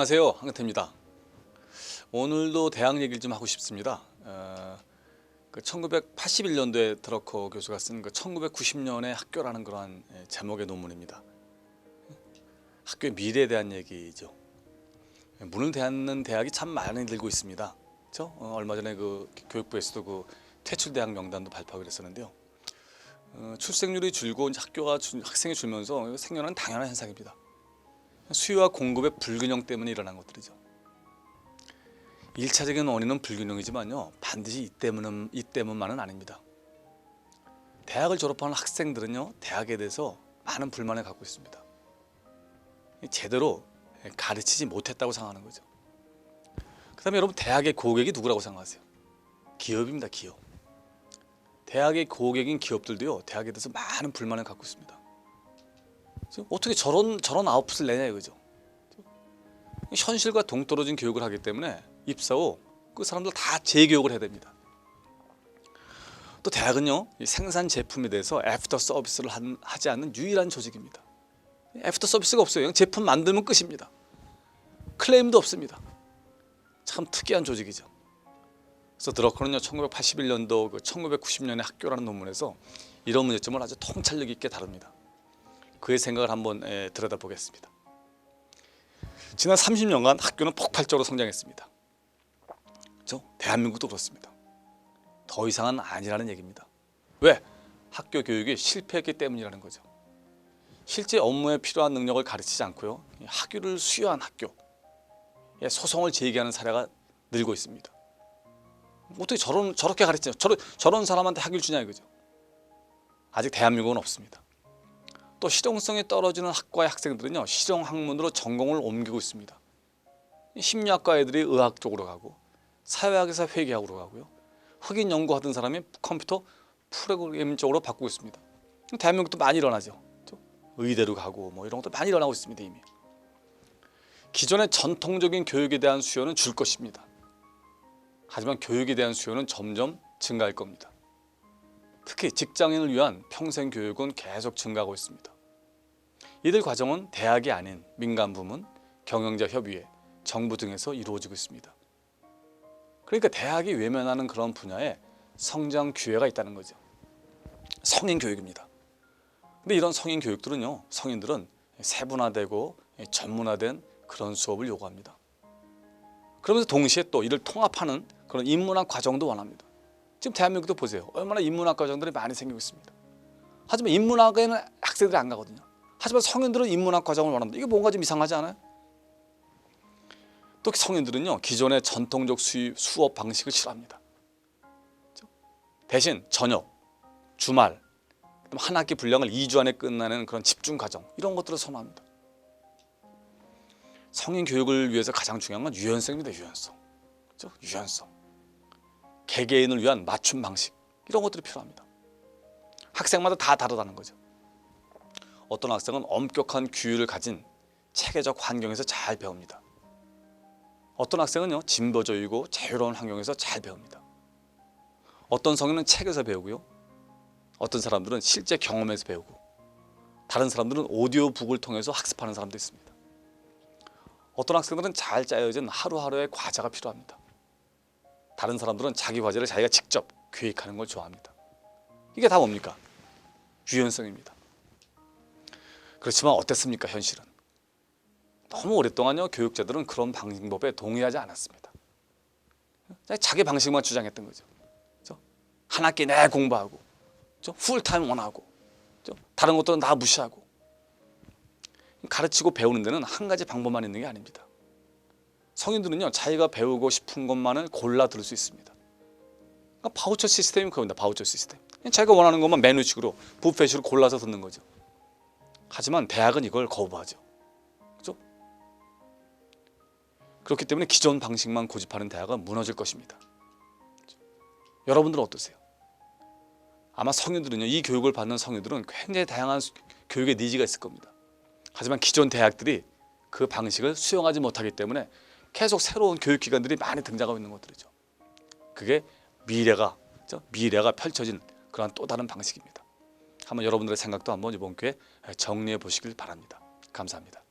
안녕하세요, 한근태입니다. 오늘도 대학 얘기를 좀 하고 싶습니다. 1981년도에 드러커 교수가 쓴 1990년의 학교라는 그러한 제목의 논문입니다. 학교의 미래에 대한 얘기죠. 문을 닫는 대학이 참 많이 늘고 있습니다. 그렇죠? 얼마 전에 교육부에서도 퇴출대학 명단도 발표하고 그랬었는데요. 출생률이 줄고 학생이 줄면서 생겨나는 당연한 현상입니다. 수요와 공급의 불균형 때문에 일어난 것들이죠. 1차적인 원인은 불균형이지만요, 반드시 이 때문만은 아닙니다. 대학을 졸업하는 학생들은요, 대학에 대해서 많은 불만을 갖고 있습니다. 제대로 가르치지 못했다고 생각하는 거죠. 그 다음에 여러분, 대학의 고객이 누구라고 생각하세요? 기업입니다. 기업. 대학의 고객인 기업들도요, 대학에 대해서 많은 불만을 갖고 있습니다. 어떻게 저런 아웃풋을 내냐 이거죠. 현실과 동떨어진 교육을 하기 때문에 입사 후 그 사람들 다 재교육을 해야 됩니다. 또 대학은요, 생산 제품에 대해서 애프터 서비스를 하지 않는 유일한 조직입니다. 애프터 서비스가 없어요. 그냥 제품 만들면 끝입니다. 클레임도 없습니다. 참 특이한 조직이죠. 그래서 드러커는요, 1981년도 1990년의 학교라는 논문에서 이런 문제점을 아주 통찰력 있게 다룹니다. 그의 생각을 한번 들여다보겠습니다. 지난 30년간 학교는 폭발적으로 성장했습니다. 그렇죠? 대한민국도 그렇습니다. 더 이상은 아니라는 얘기입니다. 왜? 학교 교육이 실패했기 때문이라는 거죠. 실제 업무에 필요한 능력을 가르치지 않고요, 학위를 수여한 학교에 소송을 제기하는 사례가 늘고 있습니다. 어떻게 저렇게 가르치냐, 저런 사람한테 학위를 주냐 이거죠. 아직 대한민국은 없습니다. 또 실용성이 떨어지는 학과의 학생들은요, 실용 학문으로 전공을 옮기고 있습니다. 심리학과 애들이 의학 쪽으로 가고, 사회학에서 회계학으로 가고요, 흑인 연구하던 사람이 컴퓨터 프로그래밍 쪽으로 바꾸고 있습니다. 대한민국도 많이 일어나죠. 의대로 가고 이런 것도 많이 일어나고 있습니다. 이미 기존의 전통적인 교육에 대한 수요는 줄 것입니다. 하지만 교육에 대한 수요는 점점 증가할 겁니다. 특히 직장인을 위한 평생 교육은 계속 증가하고 있습니다. 이들 과정은 대학이 아닌 민간 부문, 경영자 협의회, 정부 등에서 이루어지고 있습니다. 그러니까 대학이 외면하는 그런 분야에 성장 기회가 있다는 거죠. 성인 교육입니다. 근데 이런 성인 교육들은요, 성인들은 세분화되고 전문화된 그런 수업을 요구합니다. 그러면서 동시에 또 이를 통합하는 그런 인문학 과정도 원합니다. 지금 대한민국도 보세요. 얼마나 인문학 과정들이 많이 생기고 있습니다. 하지만 인문학에는 학생들이 안 가거든요. 하지만 성인들은 인문학 과정을 원합니다. 이게 뭔가 좀 이상하지 않아요? 또 성인들은요, 기존의 전통적 수업 방식을 싫어합니다. 대신 저녁, 주말, 한 학기 분량을 2주 안에 끝나는 그런 집중 과정, 이런 것들을 선호합니다. 성인 교육을 위해서 가장 중요한 건 유연성입니다. 유연성. 그렇죠? 유연성. 개개인을 위한 맞춤 방식, 이런 것들이 필요합니다. 학생마다 다 다르다는 거죠. 어떤 학생은 엄격한 규율을 가진 체계적 환경에서 잘 배웁니다. 어떤 학생은요, 진보적이고 자유로운 환경에서 잘 배웁니다. 어떤 성인은 책에서 배우고요, 어떤 사람들은 실제 경험에서 배우고, 다른 사람들은 오디오북을 통해서 학습하는 사람도 있습니다. 어떤 학생들은 잘 짜여진 하루하루의 과제가 필요합니다. 다른 사람들은 자기 과제를 자기가 직접 계획하는 걸 좋아합니다. 이게 다 뭡니까? 유연성입니다. 그렇지만 어땠습니까? 현실은 너무 오랫동안요, 교육자들은 그런 방법에 동의하지 않았습니다. 자기 방식만 주장했던 거죠. 그렇죠? 한 학기 내 공부하고, 그렇죠? 풀타임 원하고, 그렇죠? 다른 것들은 다 무시하고. 가르치고 배우는 데는 한 가지 방법만 있는 게 아닙니다. 성인들은요, 자기가 배우고 싶은 것만을 골라 들을 수 있습니다. 그러니까 바우처 시스템이 그겁니다. 바우처 시스템. 자기가 원하는 것만 메뉴식으로, 뷔페식으로 골라서 듣는 거죠. 하지만 대학은 이걸 거부하죠. 그렇죠? 그렇기 때문에 기존 방식만 고집하는 대학은 무너질 것입니다. 그렇죠? 여러분들은 어떠세요? 아마 성인들은요, 이 교육을 받는 성인들은 굉장히 다양한 교육의 니즈가 있을 겁니다. 하지만 기존 대학들이 그 방식을 수용하지 못하기 때문에 계속 새로운 교육기관들이 많이 등장하고 있는 것들이죠. 그게 미래가 펼쳐진 그런 또 다른 방식입니다. 한번 여러분들의 생각도 한번 이번 기회에 정리해 보시길 바랍니다. 감사합니다.